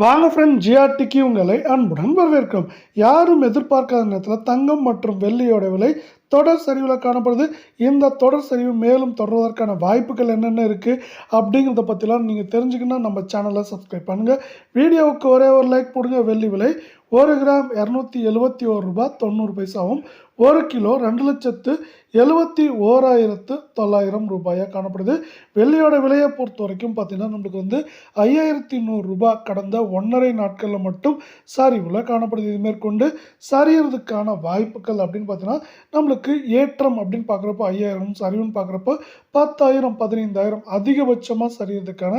வாங்க ஃப்ரெண்ட், ஜிஆர்டிக்கு உங்களை அன்புடன் வரவேற்கிறோம். யாரும் எதிர்பார்க்காத நேரத்தில் தங்கம் மற்றும் வெள்ளியோட விலை தொடர் சரிவில் காணப்படுது. இந்த தொடர் சரிவு மேலும் தொடர்வதற்கான வாய்ப்புகள் என்னென்ன இருக்குது அப்படிங்கிறத பற்றிலாம் நீங்கள் தெரிஞ்சுக்கணுன்னா நம்ம சேனலை சப்ஸ்கிரைப் பண்ணுங்கள். வீடியோவுக்கு ஒரே ஒரு லைக் போடுங்க. வெள்ளி விலை 1 கிராம் 271 ரூபாய் 90 பைசாவும், 1 கிலோ 2,71,900 ரூபாயாக காணப்படுது. வெள்ளியோட விலையை பொறுத்த வரைக்கும் பார்த்தீங்கன்னா நம்மளுக்கு 5100 ரூபாய் கடந்த 1.5 நாட்களில் மட்டும் சரிவில் காணப்படுது. இது மேற்கொண்டு சரியறதுக்கான வாய்ப்புகள் அப்படின்னு பார்த்தீங்கன்னா நம்மளுக்கு ஏற்றம் அப்படின்னு பார்க்குறப்போ 5000, சரிவுன்னு பார்க்குறப்போ 10,000 15,000 அதிகபட்சமாக சரியறதுக்கான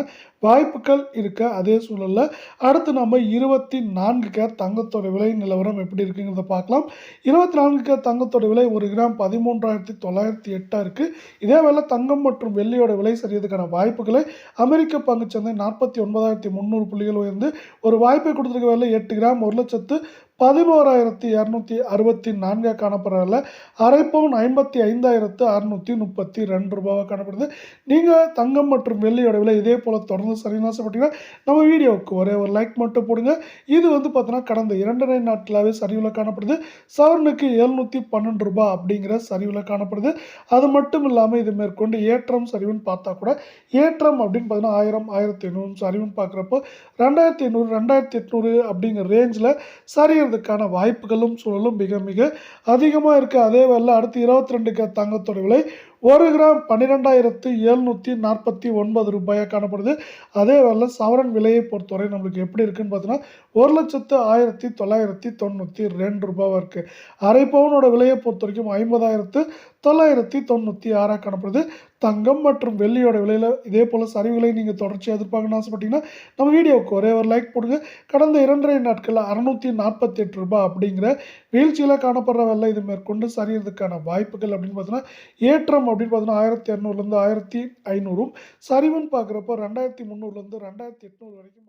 வாய்ப்புகள் இருக்க. அதே சூழலில் அடுத்து நம்ம 24 கேரட் தங்கத்தோட விலை நிலவரம் எப்படி இருக்குங்கிறத பார்க்கலாம். 24 கேரட் தங்கத்தோட விலை 1 கிராம் 13,908 இருக்குது. இதே வேளை தங்கம் மற்றும் வெள்ளியோட விலை சரியறதுக்கான வாய்ப்புகளை அமெரிக்க பங்குச்சந்தை 49,300 புள்ளிகள் உயர்ந்து ஒரு வாய்ப்பை கொடுத்துருக்க வேலை 8 கிராம் 1,11,264 காணப்படுறதில்ல. அரை பவுன் 55,632 ரூபாவாக காணப்படுது. நீங்கள் தங்கம் மற்றும் வெள்ளியோட விலை இதே போல் தொடர்ந்து சரின்னு ஆசைப்பட்டீங்கன்னா நம்ம வீடியோவுக்கு ஒரே ஒரு லைக் மட்டும் போடுங்க. இது பார்த்தீங்கன்னா கடந்த 2.5 நாட்களாகவே சரிவில் காணப்படுது. சவரனுக்கு 712 ரூபாய் அப்படிங்கிற சரிவில் காணப்படுது. அது மட்டும் இல்லாமல் இது மேற்கொண்டு ஏற்றம் சரிவுன்னு பார்த்தா கூட ஏற்றம் அப்படின்னு பார்த்தீங்கன்னா 1000 1500 சரிவுன்னு பார்க்குறப்போ 2500 2800 அப்படிங்கிற ரேஞ்சில் சரியறதுக்கான வாய்ப்புகளும் சூழலும் மிக மிக அதிகமாக இருக்குது. அதே வேளை அடுத்து 22 கேரட் தங்கத்தோட விலை 1 கிராம் 12,749 ரூபாயாக காணப்படுது. அதே வேளை சவரன் விலையை பொறுத்தவரை நம்மளுக்கு எப்படி இருக்குன்னு பார்த்தீங்கன்னா 1,01,992 ரூபாவாக இருக்குது. அரை பவுனோட விலையை பொறுத்த வரைக்கும் 50,996 காணப்படுது. தங்கம் மற்றும் வெள்ளியோட விலையில் இதே போல் சரிவுகளை நீங்கள் தொடர்ச்சியாக எதிர்பார்க்கணும்னு ஆசைப்பட்டீங்கன்னா நம்ம வீடியோவுக்கு ஒரே ஒரு லைக் போடுங்க. கடந்த 2.5 நாட்களில் 648 ரூபாய் அப்படிங்கிற வீழ்ச்சியில் காணப்படுற வெள்ளை இது மேற்கொண்டு சரியறதுக்கான வாய்ப்புகள் அப்படின்னு பார்த்தீங்கன்னா ஏற்றம் அப்படின்னு பார்த்தீங்கன்னா 1200லேருந்து 1500, சரிவுன்னு பார்க்குறப்போ 2300லேருந்து 2800 வரைக்கும்